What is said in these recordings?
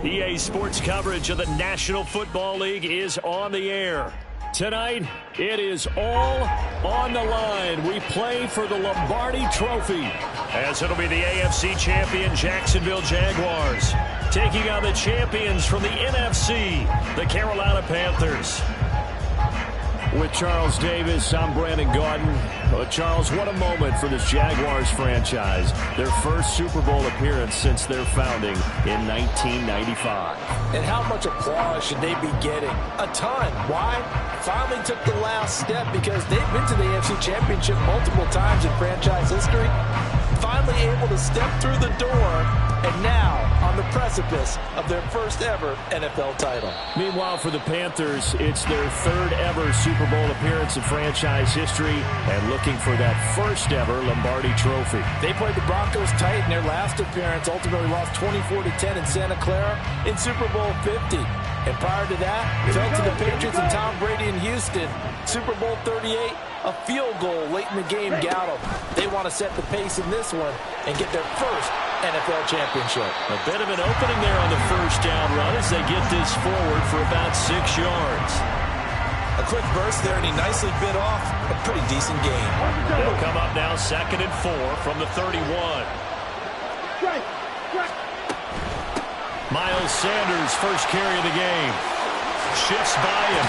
EA Sports coverage of the National Football League is on the air. Tonight, it is all on the line. We play for the Lombardi Trophy, as it'll be the AFC champion Jacksonville Jaguars taking on the champions from the NFC, the Carolina Panthers. With Charles Davis, I'm Brandon Gaudin. Charles, what a moment for this Jaguars franchise. Their first Super Bowl appearance since their founding in 1995. And how much applause should they be getting? A ton. Why? Finally took the last step because they've been to the AFC Championship multiple times in franchise history. Finally able to step through the door, and now on the precipice of their first ever NFL title. Meanwhile, for the Panthers, it's their third ever Super Bowl appearance in franchise history and looking for that first ever Lombardi Trophy. They played the Broncos tight in their last appearance, ultimately lost 24-10 in Santa Clara in Super Bowl 50. And prior to that, fell to the Patriots and Tom Brady in Houston. Super Bowl 38, a field goal late in the game got them. They want to set the pace in this one and get their first NFL championship. A bit of an opening there on the first down run as they get this forward for about 6 yards. A quick burst there, and he nicely bit off a pretty decent gain. They'll come up now 2nd and 4 from the 31. Miles Sanders, first carry of the game. Shifts by him,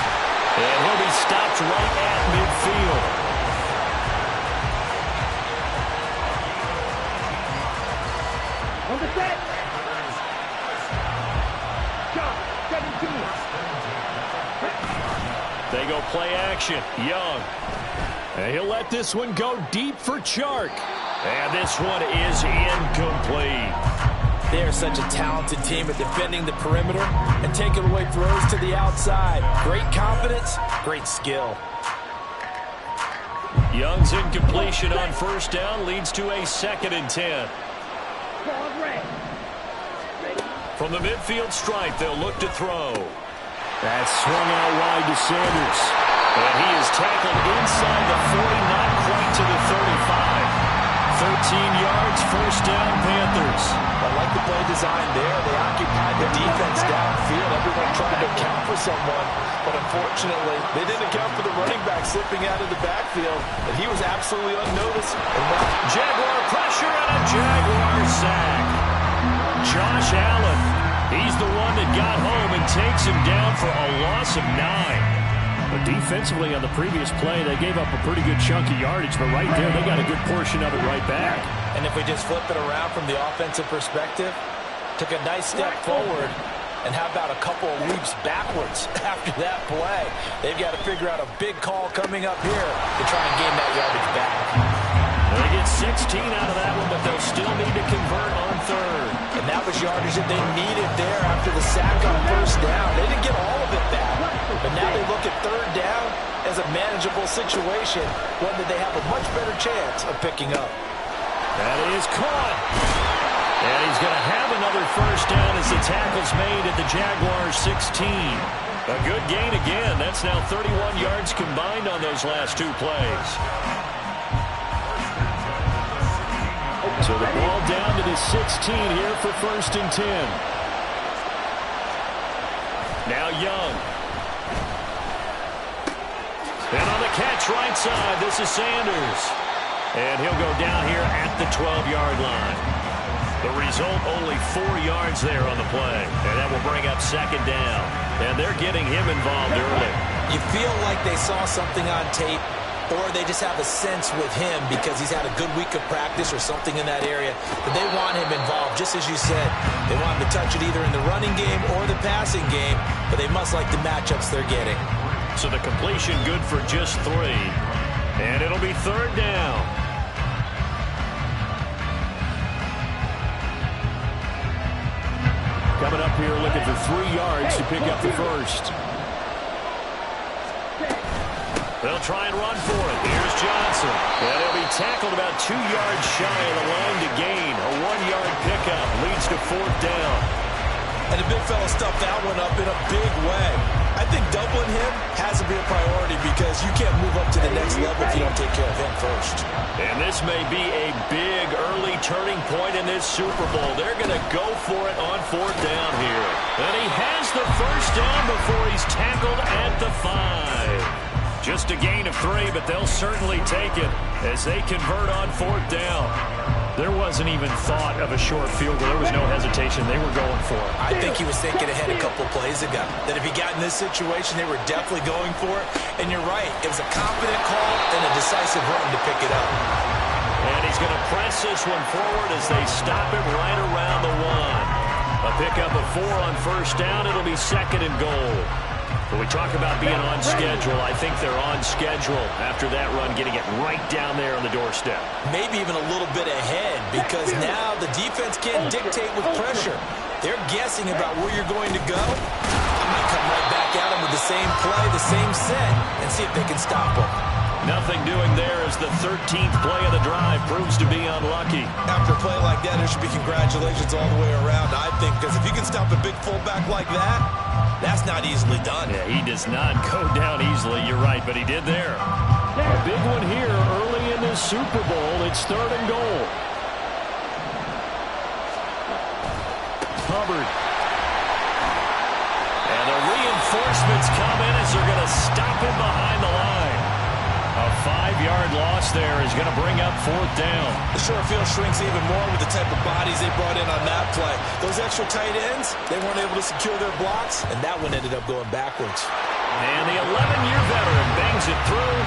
and he'll be stopped right at midfield. They go play action. Young. And he'll let this one go deep for Chark. And this one is incomplete. They are such a talented team at defending the perimeter and taking away throws to the outside. Great confidence, great skill. Young's incompletion on first down leads to a 2nd and 10. From the midfield stripe, they'll look to throw. That's swung out wide to Sanders. And he is tackled inside the 40, not quite to the 35. 13 yards, first down, Panthers. I like the play design there. They occupied the defense downfield. Everyone tried to account for someone, but unfortunately, they didn't account for the running back slipping out of the backfield, and he was absolutely unnoticed. Jaguar pressure and a Jaguar sack. Josh Allen, he's the one that got home and takes him down for a loss of 9. But defensively on the previous play, they gave up a pretty good chunk of yardage, but right there, they got a good portion of it right back. And if we just flip it around from the offensive perspective, took a nice step forward, and how about a couple of leaps backwards after that play? They've got to figure out a big call coming up here to try and gain that yardage back. They get 16 out of that one, but they'll still need to convert on third. And that was yardage that they needed there after the sack on first down. They didn't get all of it back, but now they look at third down as a manageable situation, one that they have a much better chance of picking up. That is caught. And he's going to have another first down as the tackle's made at the Jaguars 16. A good gain again. That's now 31 yards combined on those last 2 plays. So the ball down to the 16 here for 1st and 10. Now Young. And on the catch right side, this is Sanders. And he'll go down here at the 12-yard line. The result, only 4 yards there on the play. And that will bring up 2nd down. And they're getting him involved early. You feel like they saw something on tape, or they just have a sense with him because he's had a good week of practice or something in that area that they want him involved, just as you said. They want him to touch it either in the running game or the passing game, but they must like the matchups they're getting. So the completion good for just 3. And it'll be 3rd down. Coming up here looking for 3 yards to pick up the first. They'll try and run for it. Here's Johnson. And he'll be tackled about 2 yards shy of the line to gain. A 1-yard pickup leads to 4th down. And the big fella stuffed that one up in a big way. I think doubling him has to be a priority because you can't move up to the next level if you don't take care of him first. And this may be a big early turning point in this Super Bowl. They're going to go for it on 4th down here. And he has the first down before he's tackled at the 5. Just a gain of 3, but they'll certainly take it as they convert on 4th down. There wasn't even thought of a short field goal. There was no hesitation. They were going for it. I think he was thinking ahead a couple plays ago. That if he got in this situation, they were definitely going for it. And you're right. It was a confident call and a decisive run to pick it up. And he's going to press this one forward as they stop him right around the 1. A pickup of 4 on 1st down. It'll be 2nd and goal. When we talk about being on schedule, I think they're on schedule after that run, getting it right down there on the doorstep. Maybe even a little bit ahead because now the defense can't dictate with pressure. They're guessing about where you're going to go. I might come right back at them with the same play, the same set, and see if they can stop them. Nothing doing there as the 13th play of the drive proves to be unlucky. After a play like that, there should be congratulations all the way around, I think, because if you can stop a big fullback like that, that's not easily done. Yeah, he does not go down easily. You're right, but he did there. A big one here early in this Super Bowl. It's 3rd and goal. Hubbard. And the reinforcements come in as they're going to stop him behind the line. A 5-yard loss there is going to bring up 4th down. The short field shrinks even more with the type of bodies they brought in on that play. Those extra tight ends, they weren't able to secure their blocks, and that one ended up going backwards. And the 11-year veteran bangs it through.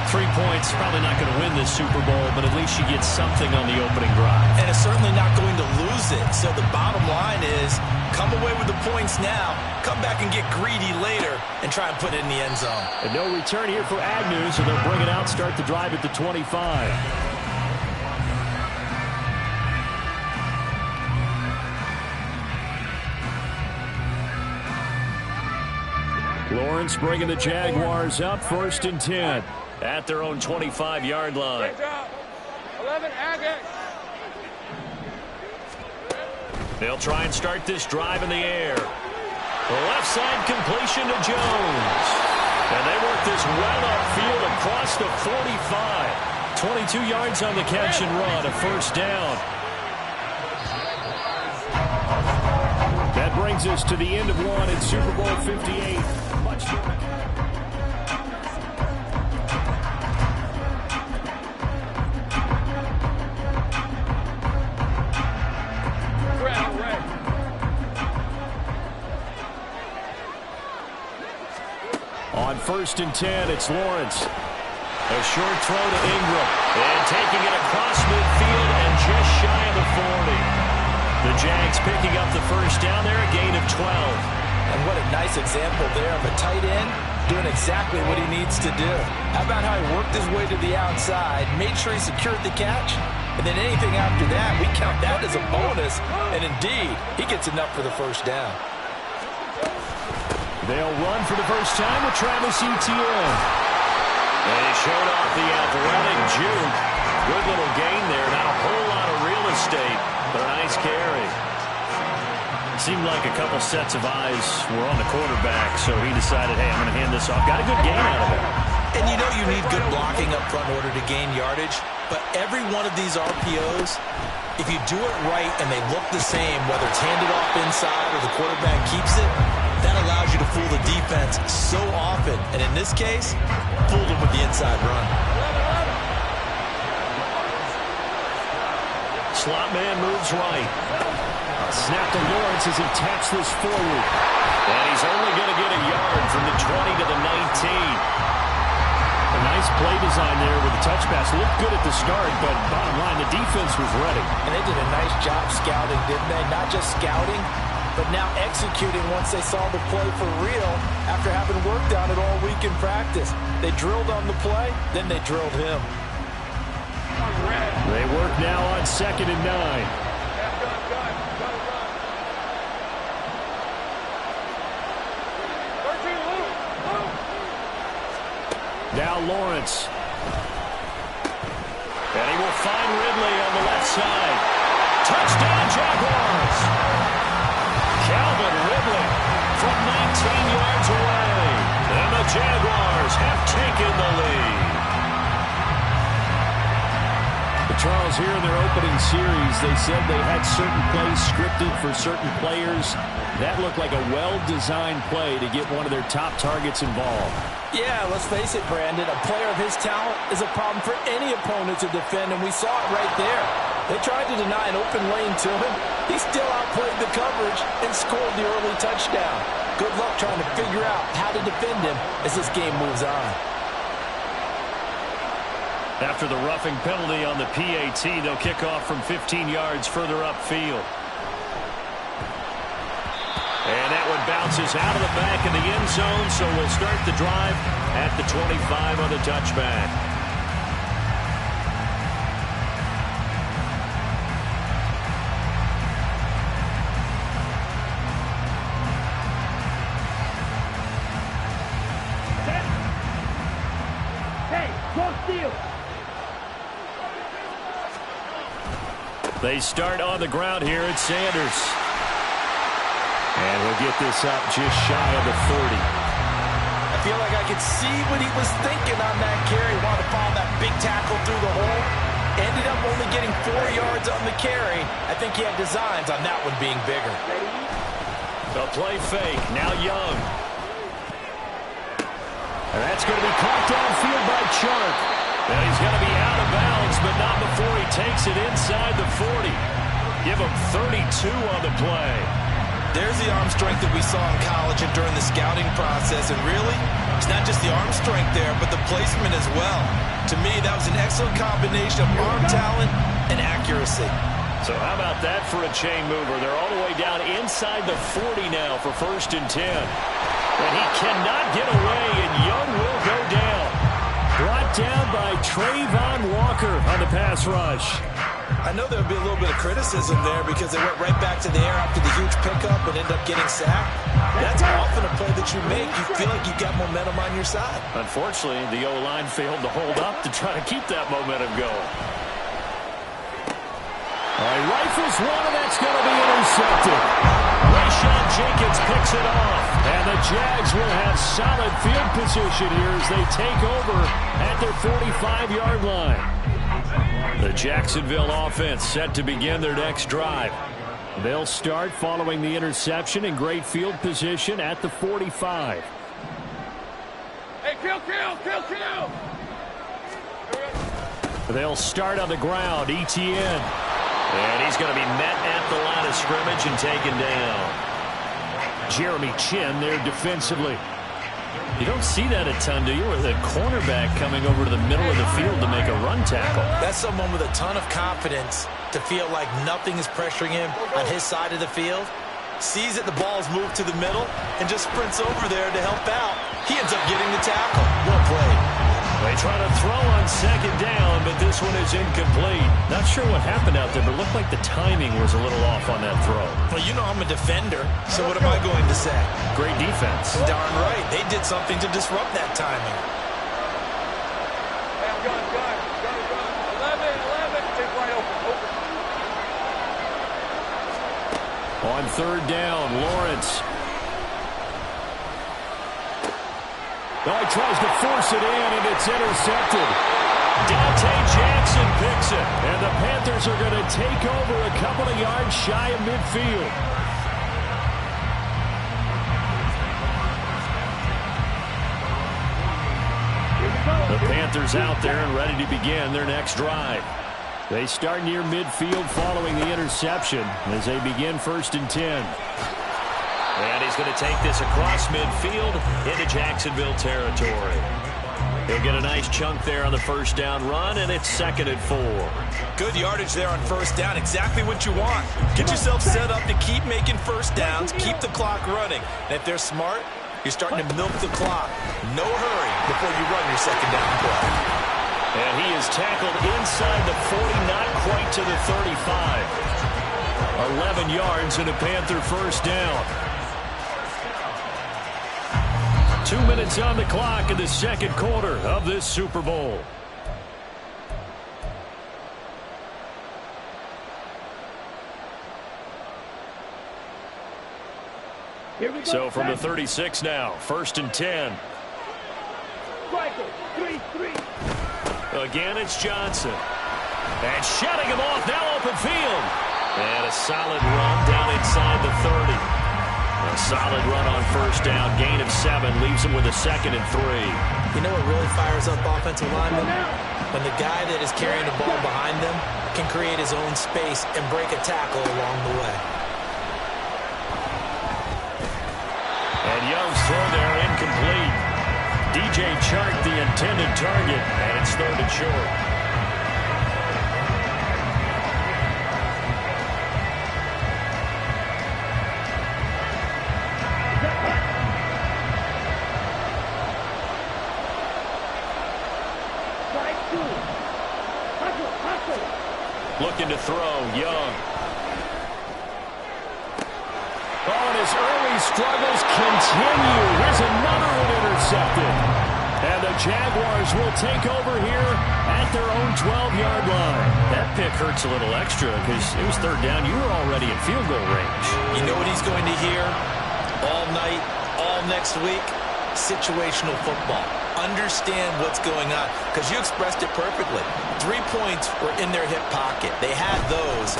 3 points, probably not going to win this Super Bowl, but at least she gets something on the opening drive. And it's certainly not going to lose it. So the bottom line is, come away with the points now, come back and get greedy later, and try and put it in the end zone. And no return here for Agnew, so they'll bring it out, start the drive at the 25. Lawrence bringing the Jaguars up, 1st and 10 at their own 25-yard line. 11 Aggies. They'll try and start this drive in the air. The left side completion to Jones. And they work this well upfield across the 45. 22 yards on the catch and run, a 1st down. That brings us to the end of one in Super Bowl 58. Much more. On 1st and 10, it's Lawrence. A short throw to Ingram. And taking it across midfield and just shy of the 40. The Jags picking up the 1st down there, a gain of 12. And what a nice example there of a tight end doing exactly what he needs to do. How about how he worked his way to the outside, made sure he secured the catch, and then anything after that, we count that as a bonus. And indeed, he gets enough for the 1st down. They'll run for the first time with Travis Etienne. And he showed off the athletic juke. Good little gain there. Not a whole lot of real estate, but a nice carry. It seemed like a couple sets of eyes were on the quarterback, so he decided, hey, I'm going to hand this off. Got a good gain out of it. And you know you need good blocking up front in order to gain yardage, but every one of these RPOs, if you do it right and they look the same, whether it's handed off inside or the quarterback keeps it, that allows you to fool the defense so often. And in this case, fooled them with the inside run. Slot man moves right. Snap to Lawrence as he taps this forward. And he's only going to get a yard from the 20 to the 19. A nice play design there with the touch pass. Looked good at the start, but bottom line, the defense was ready. And they did a nice job scouting, didn't they? Not just scouting, but now executing once they saw the play for real after having worked on it all week in practice. They drilled on the play, then they drilled him. They work now on 2nd and 9. Now Lawrence. And he will find Ridley on the left side. Touchdown, Jaguars. Count Jaguars have taken the lead. Charles, here in their opening series, they said they had certain plays scripted for certain players. That looked like a well-designed play to get one of their top targets involved. Yeah, let's face it, Brandon. A player of his talent is a problem for any opponent to defend, and we saw it right there. They tried to deny an open lane to him. He still outplayed the coverage and scored the early touchdown. Good luck trying to figure out how to defend him as this game moves on. After the roughing penalty on the PAT, they'll kick off from 15 yards further upfield. And that one bounces out of the back of the end zone, so we'll start the drive at the 25 on the touchback. Hey, go steal. They start on the ground here at Sanders. And we'll get this up just shy of the 30. I feel like I could see what he was thinking on that carry. Wanted to follow that big tackle through the hole. Ended up only getting 4 yards on the carry. I think he had designs on that one being bigger. The play fake. Now Young. And that's going to be caught downfield by Chark. And he's going to be out of bounds, but not before he takes it inside the 40. Give him 32 on the play. There's the arm strength that we saw in college and during the scouting process. And really, it's not just the arm strength there, but the placement as well. To me, that was an excellent combination of arm talent and accuracy. So how about that for a chain mover? They're all the way down inside the 40 now for 1st and 10. And he cannot get away, and Young will go down. Brought down by Trayvon Walker on the pass rush. I know there'll be a little bit of criticism there because they went right back to the air after the huge pickup and ended up getting sacked. That's often a play that you make. You feel like you've got momentum on your side. Unfortunately, the O-line failed to hold up to try to keep that momentum going. All right, rifles one, and that's going to be intercepted. Rashawn Jenkins picks it off, and the Jags will have solid field position here as they take over at their 45-yard line. The Jacksonville offense set to begin their next drive. They'll start following the interception in great field position at the 45. Hey, kill. They'll start on the ground, ETN. And he's going to be met at the line of scrimmage and taken down. Jeremy Chin there defensively. You don't see that a ton, do you? Or the cornerback coming over to the middle of the field to make a run tackle. That's someone with a ton of confidence to feel like nothing is pressuring him on his side of the field. Sees that the ball's moved to the middle and just sprints over there to help out. He ends up getting the tackle. Well played. They try to throw on 2nd down, but this one is incomplete. Not sure what happened out there, but it looked like the timing was a little off on that throw. Well, you know I'm a defender, so what am I going to say? Great defense. Darn right. They did something to disrupt that timing. Hey, I'm gun. 11. Take right open. On 3rd down, Lawrence. Oh, he tries to force it in, and it's intercepted. Dante Jackson picks it, and the Panthers are going to take over a couple of yards shy of midfield. The Panthers out there and ready to begin their next drive. They start near midfield following the interception as they begin 1st and 10. And he's going to take this across midfield into Jacksonville territory. He'll get a nice chunk there on the 1st down run, and it's 2nd and 4. Good yardage there on 1st down. Exactly what you want. Get yourself set up to keep making 1st downs, keep the clock running. And if they're smart, you're starting to milk the clock. No hurry before you run your 2nd down play. And he is tackled inside the 40, not quite to the 35. 11 yards and a Panther 1st down. 2 minutes on the clock in the 2nd quarter of this Super Bowl. So from the 36 now, 1st and 10. Again, it's Johnson. And shutting him off, now open field. And a solid run down inside the 30. A solid run on first down, gain of 7, leaves him with a 2nd and 3. You know what really fires up offensive linemen? When the guy that is carrying the ball behind them can create his own space and break a tackle along the way. And Young's throw there incomplete. DJ Chark the intended target, and it's 3rd and short. Looking to throw, Young. Oh, and his early struggles continue. Here's another one intercepted. And the Jaguars will take over here at their own 12-yard line. That pick hurts a little extra because it was 3rd down. You were already in field goal range. You know what he's going to hear all night, all next week? Situational football. Understand what's going on, because you expressed it perfectly. 3 points were in their hip pocket. They had those.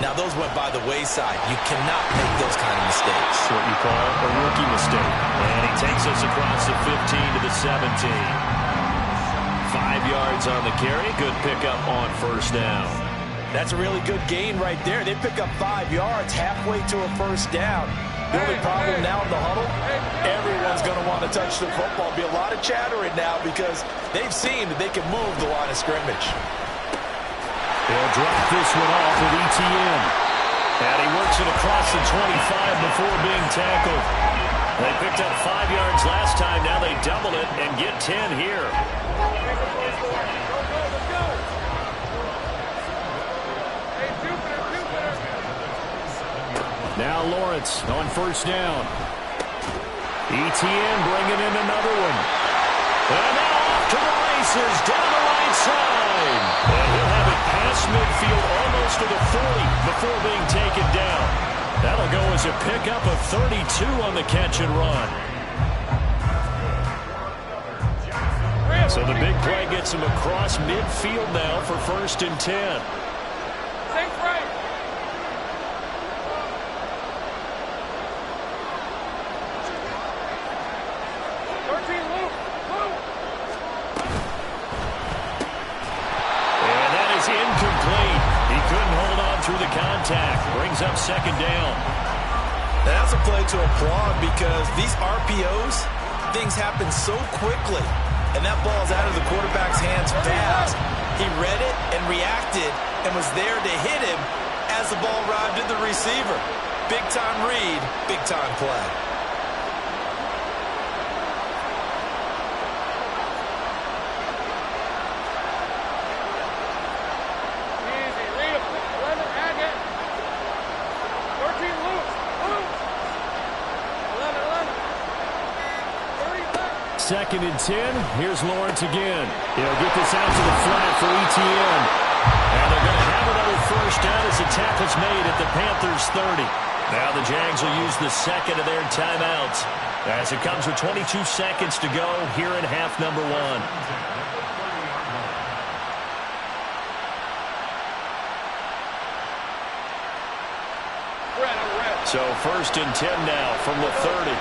Now, those went by the wayside. You cannot make those kind of mistakes. What you call a rookie mistake. And he takes us across the 15 to the 17. 5 yards on the carry. Good pickup on first down. That's a really good gain right there. They pick up 5 yards halfway to a first down. The only problem now in the huddle, everyone's going to want to touch the football. Be a lot of chattering now because they've seen that they can move the line of scrimmage. They'll drop this one off with ETN. And he works it across the 25 before being tackled. They picked up 5 yards last time. Now they double it and get 10 here. Now Lawrence on first down. ETN bringing in another one. And now off to the races down the right side. And he'll have it past midfield almost to the 40 before being taken down. That'll go as a pickup of 32 on the catch and run. So the big play gets him across midfield now for 1st and 10. Through the contact. Brings up 2nd down. That's a play to applaud because these RPOs, things happen so quickly. And that ball's out of the quarterback's hands fast. He read it and reacted and was there to hit him as the ball arrived at the receiver. Big-time read, big-time play. Second and 10. Here's Lawrence again. He'll get this out to the flat for ETN. And they're going to have another first down as the tackle's made at the Panthers' 30. Now the Jags will use the 2nd of their timeouts as it comes with 22 seconds to go here in half number 1. So 1st and 10 now from the 30.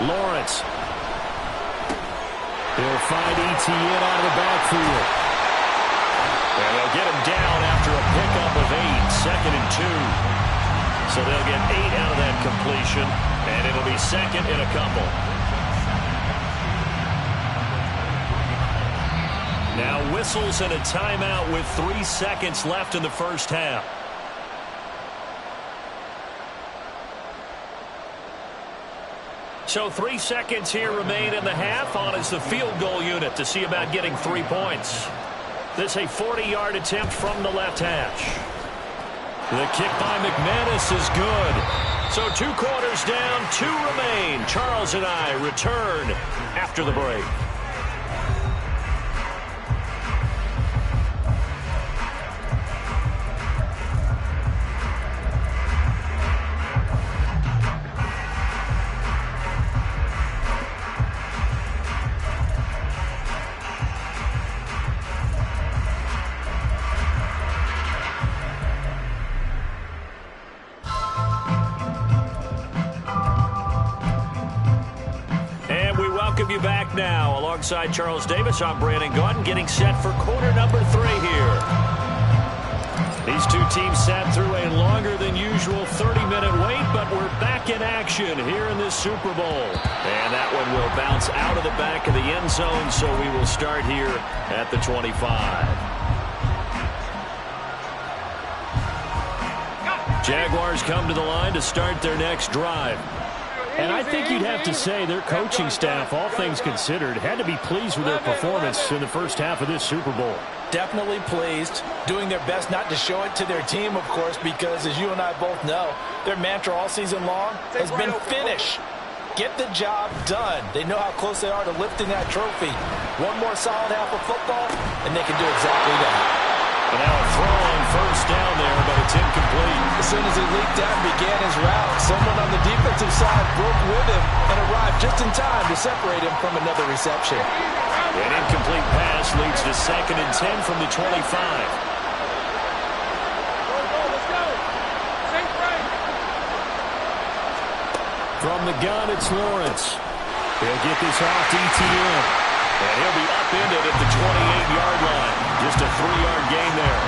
Lawrence. He'll find ETN out of the backfield. And they'll get him down after a pickup of 8, 2nd and 2. So they'll get 8 out of that completion, and it'll be 2nd and a couple. Now whistles and a timeout with 3 seconds left in the first half. So 3 seconds here remain in the half. On is the field goal unit to see about getting 3 points. This a 40-yard attempt from the left hash. The kick by McManus is good. So 2 quarters down, 2 remain. Charles and I return after the break. welcome you back now. Alongside Charles Davis, I'm Brandon Gaudin, getting set for quarter number 3 here. These two teams sat through a longer than usual 30-minute wait, but we're back in action here in this Super Bowl. And that one will bounce out of the back of the end zone, so we will start here at the 25. Jaguars come to the line to start their next drive. And I think you'd have to say their coaching staff, all things considered, had to be pleased with their performance in the first half of this Super Bowl. Definitely pleased, doing their best not to show it to their team, of course, because as you and I both know, their mantra all season long has been finish. Get the job done. They know how close they are to lifting that trophy. One more solid half of football, and they can do exactly that. And now a throw on first down there, but it's incomplete. As soon as he leaped out and began his route, someone on the defensive side broke with him and arrived just in time to separate him from another reception. An incomplete pass leads to 2nd and 10 from the 25. From the gun, it's Lawrence. He'll get this off to ETN. And he'll be upended at the 28-yard line. Just a 3-yard gain there.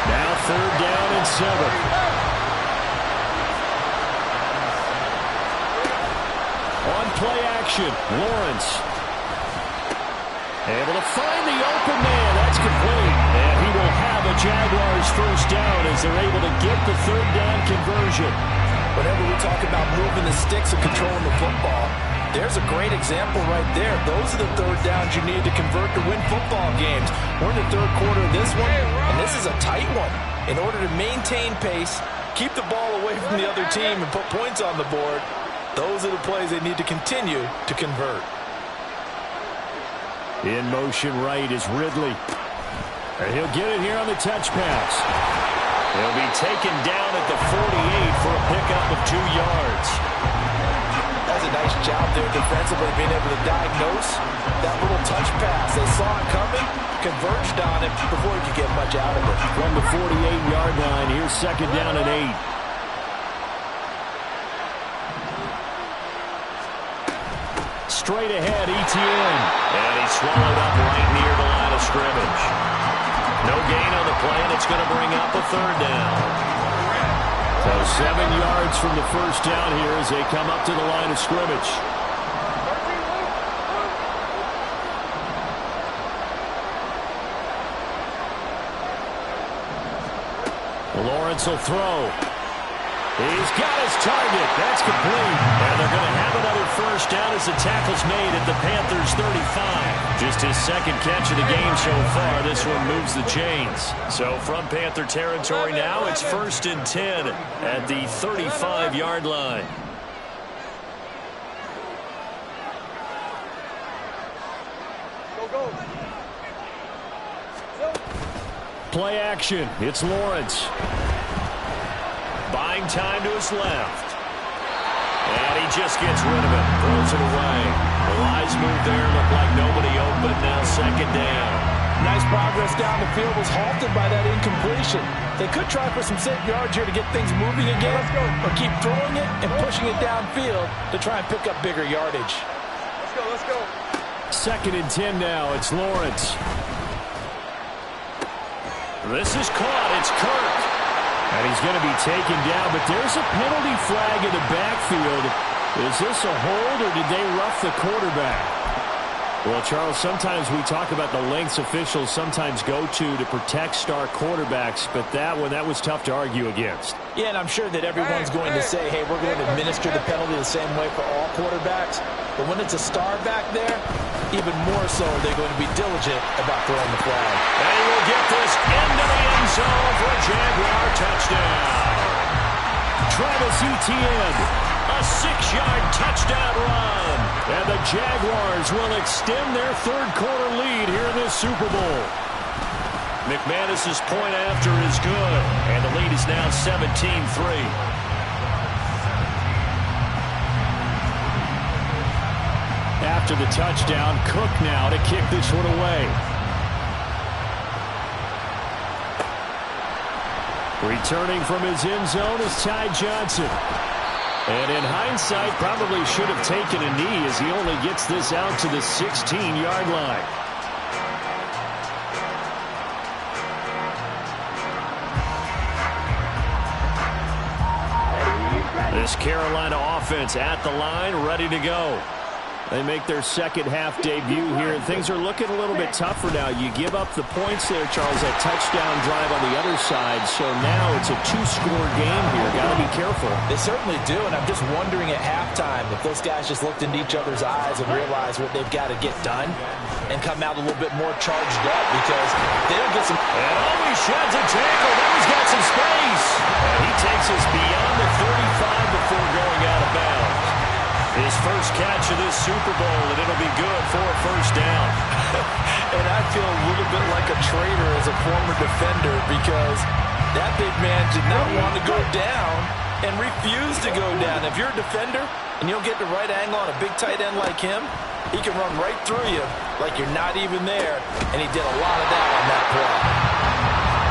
Now 3rd down and 7. On play action, Lawrence. Able to find the open man. That's complete. And he will have a Jaguars first down as they're able to get the 3rd down conversion. Whenever we talk about moving the sticks and controlling the football, there's a great example right there. Those are the 3rd downs you need to convert to win football games. We're in the 3rd quarter of this one, and this is a tight one. In order to maintain pace, keep the ball away from the other team, and put points on the board, those are the plays they need to continue to convert. In motion right is Ridley. And he'll get it here on the touch pass. He'll be taken down at the 48 for a pickup of 2 yards. That's a nice job there defensively, being able to diagnose that little touch pass. They saw it coming, converged on it before he could get much out of it. From the 48-yard line, here's 2nd down and 8. Straight ahead, ETN. And he's swallowed up right near the line of scrimmage. No gain on the play, and it's going to bring up a 3rd down. So 7 yards from the first down here as they come up to the line of scrimmage. Lawrence will throw. He's got his target. That's complete. And they're going to have another first down as the tackle's made at the Panthers' 35. Just his 2nd catch of the game so far. This one moves the chains. So from Panther territory now, it's 1st and 10 at the 35-yard line. Play action. It's Lawrence. Buying time to his left. And he just gets rid of it. Throws it away. The wise move there. Looked like nobody open. Now 2nd down. Nice progress down the field, was halted by that incompletion. They could try for some safe yards here to get things moving again, or keep throwing it and pushing it downfield to try and pick up bigger yardage. Let's go. 2nd and 10 now. It's Lawrence. This is caught. It's Kirk. And he's going to be taken down, but there's a penalty flag in the backfield. Is this a hold, or did they rough the quarterback? Well, Charles, sometimes we talk about the lengths officials sometimes go to protect star quarterbacks, but that one, that was tough to argue against. Yeah, and I'm sure that everyone's going to say, hey, we're going to administer the penalty the same way for all quarterbacks. But when it's a star back there, even more so they're going to be diligent about throwing the flag. And he will get this into the end zone for a Jaguar touchdown. Travis Etienne, a 6-yard touchdown run. And the Jaguars will extend their 3rd quarter lead here in this Super Bowl. McManus's point after is good, and the lead is now 17-3. After the touchdown, Cook now to kick this one away. Returning from his end zone is Ty Johnson. And in hindsight, probably should have taken a knee as he only gets this out to the 16-yard line. This Carolina offense at the line, ready to go. They make their second-half debut here, and things are looking a little bit tougher now. You give up the points there, Charles, that touchdown drive on the other side, so now it's a two-score game here. Got to be careful. They certainly do, and I'm just wondering at halftime if those guys just looked into each other's eyes and realized what they've got to get done and come out a little bit more charged up because they don't get some... And always sheds a tackle. Now he's got some space. And he takes us beyond the 35 before going out of bounds. His first catch of this Super Bowl, and it'll be good for a first down. And I feel a little bit like a traitor as a former defender because that big man did not want to go down and refused to go down. If you're a defender and you don't get the right angle on a big tight end like him, he can run right through you like you're not even there, and he did a lot of that on that play.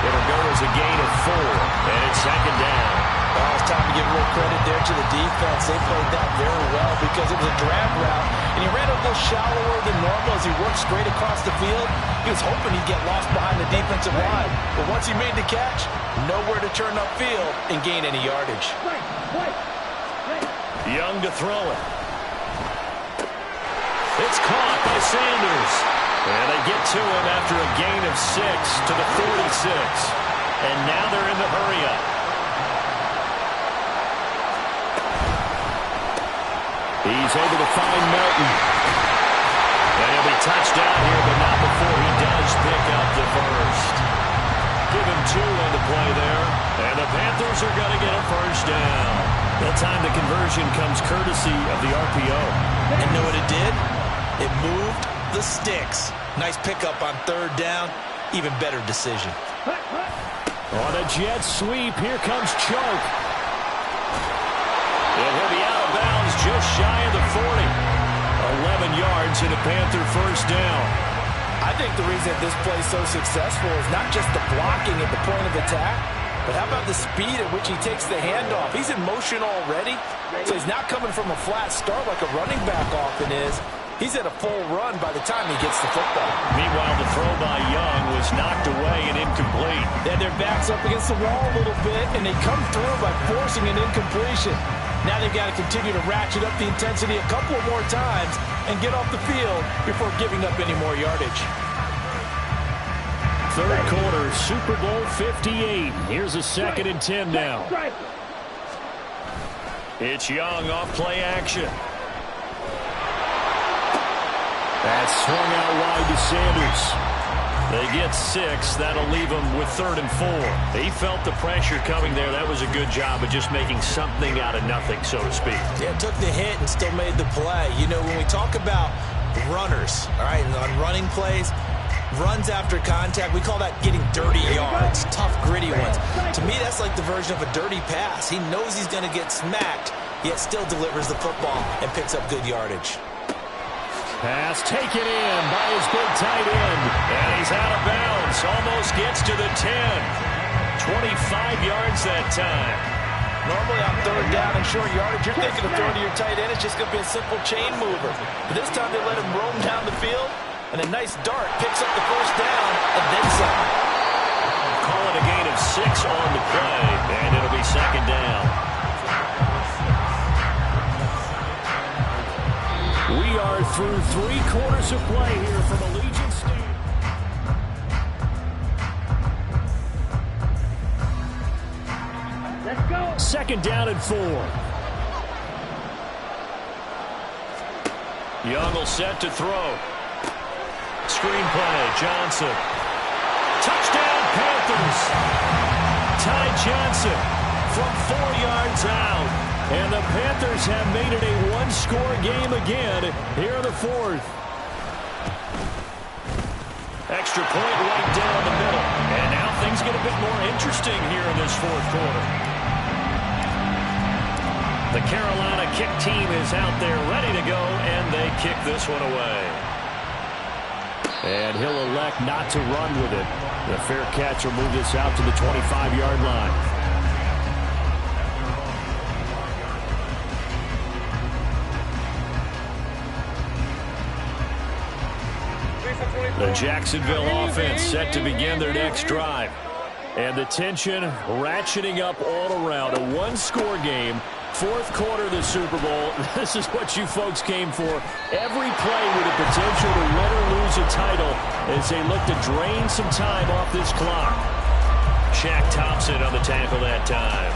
It'll go as a gain of 4, and it's second down. Well, it's time to give a little credit there to the defense. They played that very well because it was a drag route, and he ran a little shallower than normal as he worked straight across the field. He was hoping he'd get lost behind the defensive line, but once he made the catch, nowhere to turn upfield and gain any yardage. Young to throw it. It's caught by Sanders. And they get to him after a gain of 6 to the 46. And now they're in the hurry-up. He's able to find Melton. And he'll be touched down here, but not before he does pick up the first. Give him 2 on the play there. And the Panthers are going to get a first down. That time the conversion comes courtesy of the RPO. And know what it did? It moved the sticks. Nice pickup on third down. Even better decision. On a jet sweep, here comes Choke. And he'll be out of bounds just shy of the 40. 11 yards and a Panther first down. I think the reason this play is so successful is not just the blocking at the point of attack, but how about the speed at which he takes the handoff? He's in motion already, so he's not coming from a flat start like a running back often is. He's at a full run by the time he gets the football. Meanwhile, the throw by Young was knocked away and incomplete. They had their backs up against the wall a little bit, and they come through by forcing an incompletion. Now they've got to continue to ratchet up the intensity a couple of more times and get off the field before giving up any more yardage. Third quarter, Super Bowl 58. Here's a 2nd and 10 now. It's Young off play action. That's swung out wide to Sanders. They get 6. That'll leave them with 3rd and 4. He felt the pressure coming there. That was a good job of just making something out of nothing, so to speak. Yeah, took the hit and still made the play. You know, when we talk about runners, all right, and on running plays, runs after contact, we call that getting dirty yards, tough, gritty ones. To me, that's like the version of a dirty pass. He knows he's going to get smacked, yet still delivers the football and picks up good yardage. Pass taken in by his big tight end. And he's out of bounds. Almost gets to the 10. 25 yards that time. Normally on third down and short yardage, you're thinking of throwing to your tight end. It's just going to be a simple chain mover. But this time they let him roam down the field. And a nice dart picks up the first down and then some. Call it a gain of 6 on the play. And it'll be second down. We are through 3 quarters of play here from Allegiant Stadium. Let's go. 2nd down and 4. Young will set to throw. Screenplay, Johnson. Touchdown, Panthers. Ty Johnson from 4 yards out. And the Panthers have made it a one-score game again here in the 4th. Extra point right down the middle. And now things get a bit more interesting here in this 4th quarter. The Carolina kick team is out there ready to go, and they kick this one away. And he'll elect not to run with it. The fair catch will move this out to the 25-yard line. The Jacksonville offense set to begin their next drive. And the tension ratcheting up all around. A one-score game. Fourth quarter of the Super Bowl. This is what you folks came for. Every play with the potential to win or lose a title as they look to drain some time off this clock. Shaq Thompson on the tackle that time.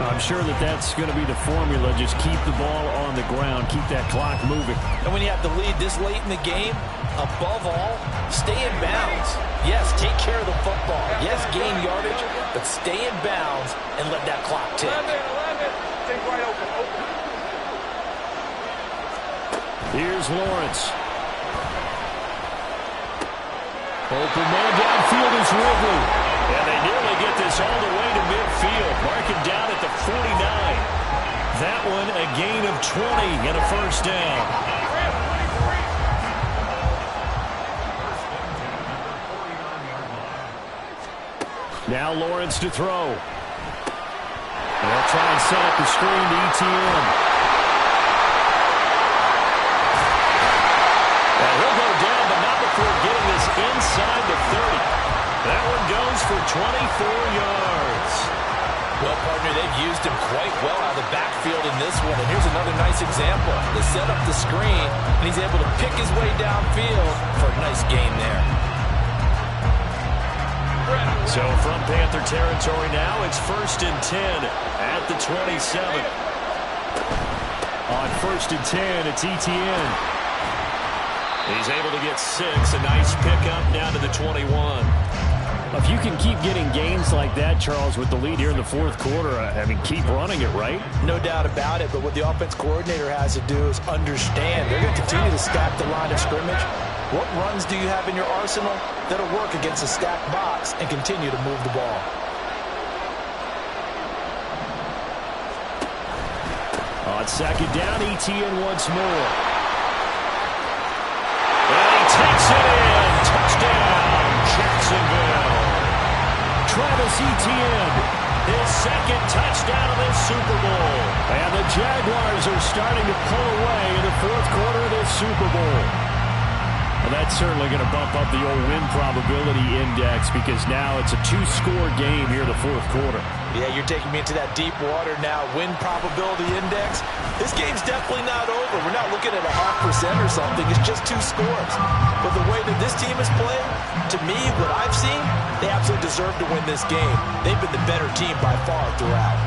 I'm sure that that's going to be the formula. Just keep the ball on the ground. Keep that clock moving. And when you have the lead this late in the game, above all, stay in bounds. Yes, take care of the football. Yes, gain yardage, but stay in bounds and let that clock tick. 11. Stay wide open. Here's Lawrence. Open man downfield is Ridley. And they nearly get this all the way to midfield. Mark him down at the 49. That one a gain of 20 and a first down. Now Lawrence to throw. They'll try and set up the screen to ETN. And he'll go down, but not before getting this inside the 30. That one goes for 24 yards. Well, partner, they've used him quite well out of the backfield in this one. And here's another nice example. They set up the screen, and he's able to pick his way downfield for a nice gain there. So from Panther territory now, it's 1st and 10 at the 27. On 1st and 10, it's ETN. He's able to get 6. A nice pickup down to the 21. If you can keep getting gains like that, Charles, with the lead here in the fourth quarter, I mean, keep running it, right? No doubt about it, but what the offense coordinator has to do is understand they're going to continue to stack the line of scrimmage. What runs do you have in your arsenal that'll work against a stacked box and continue to move the ball? On 2nd down, ETN once more. And he takes it in. Touchdown, Jacksonville. Travis Etienne, His 2nd touchdown of this Super Bowl. And the Jaguars are starting to pull away in the fourth quarter of this Super Bowl. Well, that's certainly going to bump up the old win probability index because now it's a 2-score game here in the fourth quarter. Yeah, you're taking me into that deep water now. Win probability index. This game's definitely not over. We're not looking at a 0.5% or something. It's just 2 scores. But the way that this team is playing, to me, what I've seen, they absolutely deserve to win this game. They've been the better team by far throughout.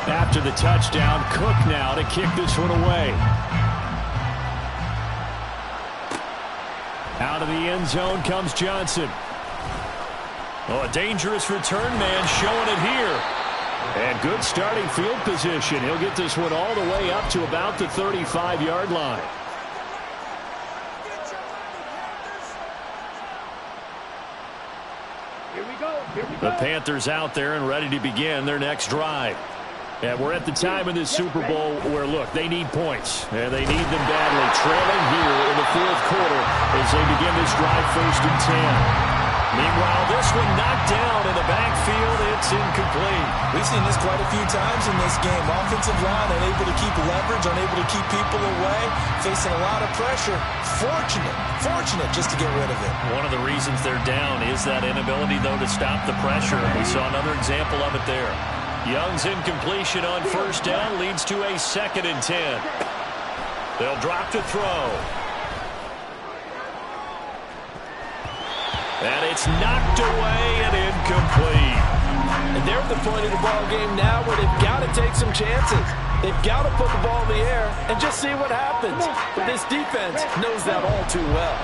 After the touchdown, Cook now to kick this one away. Out of the end zone comes Johnson. Oh, a dangerous return man showing it here. And good starting field position. He'll get this one all the way up to about the 35-yard line. Here we go. The Panthers out there and ready to begin their next drive. And we're at the time in this Super Bowl where, look, they need points. And they need them badly. Trailing here in the fourth quarter as they begin this drive 1st and 10. Meanwhile, this one knocked down in the backfield. It's incomplete. We've seen this quite a few times in this game. Offensive line unable to keep leverage, unable to keep people away, facing a lot of pressure. Fortunate just to get rid of it. One of the reasons they're down is that inability, though, to stop the pressure. We saw another example of it there. Young's incompletion on 1st down leads to a 2nd and 10. They'll drop to throw. And it's knocked away and incomplete. And they're at the point of the ball game now where they've got to take some chances. They've got to put the ball in the air and just see what happens. But this defense knows that all too well.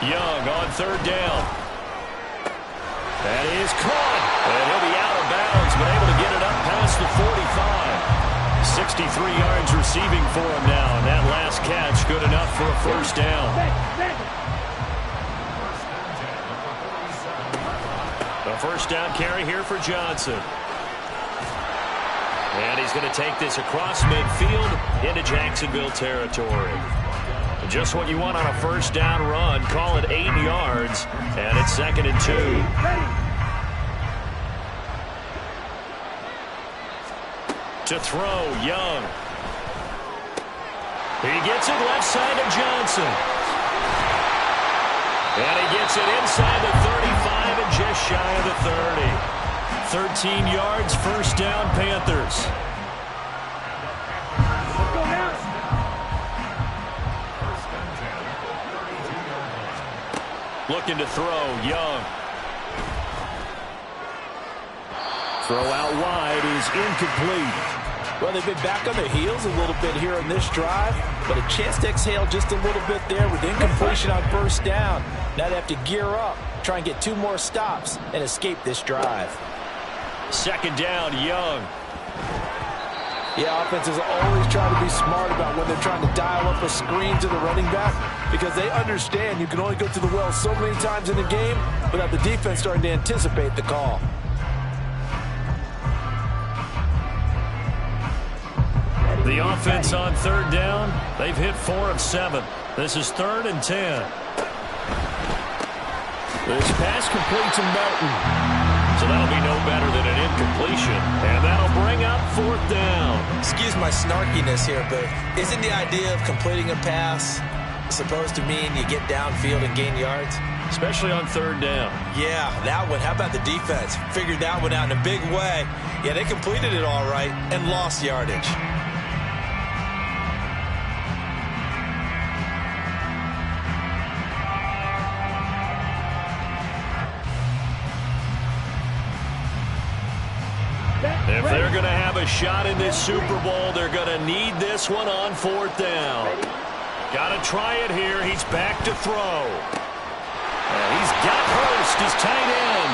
Young on 3rd down. That is caught. And he'll be out of bounds, but able to get it up past the 45. 63 yards receiving for him now. And that last catch good enough for a 1st down. A 1st down carry here for Johnson. And he's going to take this across midfield into Jacksonville territory. Just what you want on a first down run. Call it 8 yards, and it's 2nd and 2. To throw, Young. He gets it left side to Johnson. And he gets it inside the 35 and just shy of the 30. 13 yards, first down, Panthers. Looking to throw, Young. Throw out wide is incomplete. Well, they've been back on their heels a little bit here on this drive, but a chance to exhale just a little bit there with incompletion on first down. Now they have to gear up, try and get 2 more stops, and escape this drive. 2nd down, Young. Yeah, offenses always try to be smart about when they're trying to dial up a screen to the running back because they understand you can only go to the well so many times in the game without the defense starting to anticipate the call. The offense on 3rd down, they've hit 4 of 7. This is 3rd and 10. This pass complete to Melton. So that'll be no better than an incompletion. And that'll bring up 4th down. Excuse my snarkiness here, but isn't the idea of completing a pass supposed to mean you get downfield and gain yards? Especially on 3rd down. Yeah, that one. How about the defense? Figured that one out in a big way. Yeah, they completed it all right and lost yardage. If they're going to have a shot in this Super Bowl, they're going to need this one on 4th down. Got to try it here. He's back to throw. And he's got Hurst, his tight end.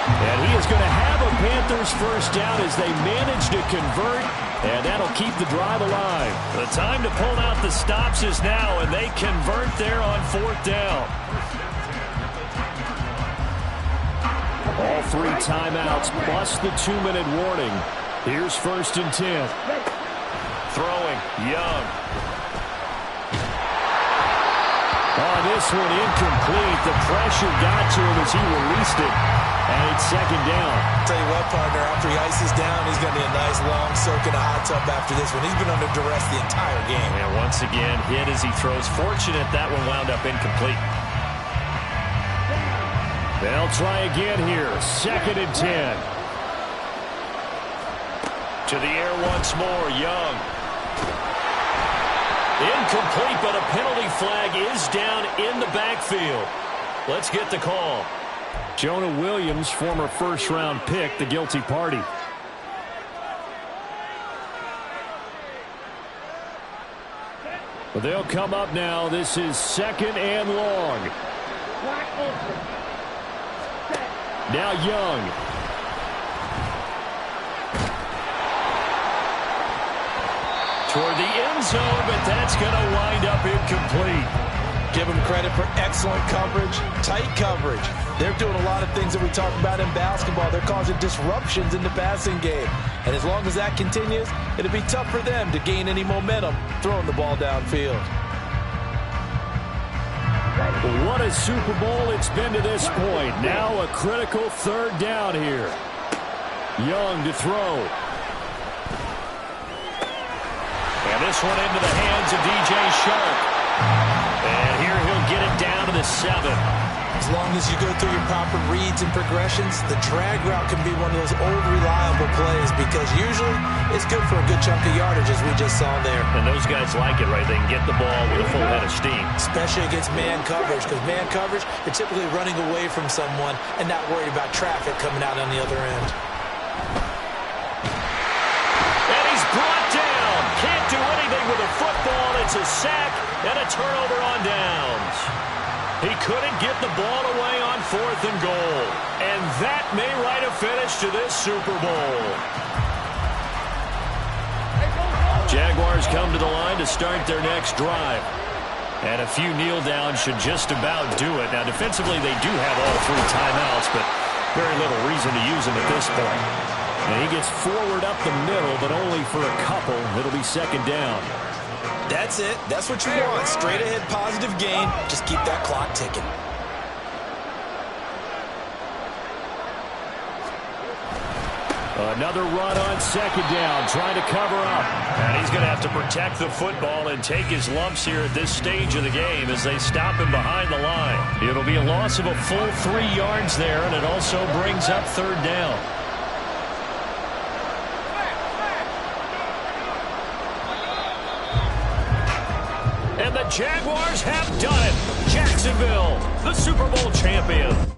And he is going to have a Panthers first down as they manage to convert, and that'll keep the drive alive. The time to pull out the stops is now, and they convert there on 4th down. All 3 timeouts plus the 2-minute warning. Here's 1st and 10. Throwing, Young. On this one, incomplete. The pressure got to him as he released it. And it's 2nd down. Tell you what, partner, after he ices down, he's going to be a nice long soak in a hot tub after this one. He's been under duress the entire game. And once again, hit as he throws. Fortunate that one wound up incomplete. They'll try again here. 2nd and 10. To the air once more, Young. Incomplete, but a penalty flag is down in the backfield. Let's get the call. Jonah Williams, former first-round pick, the guilty party. But they'll come up now. This is 2nd and long. Now Young. Toward the end zone, but that's going to wind up incomplete. Give them credit for excellent coverage, tight coverage. They're doing a lot of things that we talk about in basketball. They're causing disruptions in the passing game. And as long as that continues, it'll be tough for them to gain any momentum throwing the ball downfield. What a Super Bowl it's been to this point. Now a critical 3rd down here. Young to throw. And this one into the hands of DJ Shark. And here he'll get it down to the 7. As long as you go through your proper reads and progressions, the drag route can be one of those old reliable plays because usually it's good for a good chunk of yardage as we just saw there. And those guys like it, right? They can get the ball with a full head of steam. Especially against man coverage because man coverage, they're typically running away from someone and not worried about traffic coming out on the other end. And he's brought down. Can't do anything with a football. It's a sack and a turnover on downs. He couldn't get the ball away on 4th and goal. And that may write a finish to this Super Bowl. Jaguars come to the line to start their next drive. And a few kneel downs should just about do it. Now, defensively, they do have all 3 timeouts, but very little reason to use them at this point. And he gets forward up the middle, but only for a couple. It'll be second down. That's it. That's what you want. Straight ahead positive gain. Just keep that clock ticking. Another run on second down, trying to cover up. And he's going to have to protect the football and take his lumps here at this stage of the game as they stop him behind the line. It'll be a loss of a full 3 yards there, and it also brings up third down. And the Jaguars have done it. Jacksonville, the Super Bowl champions.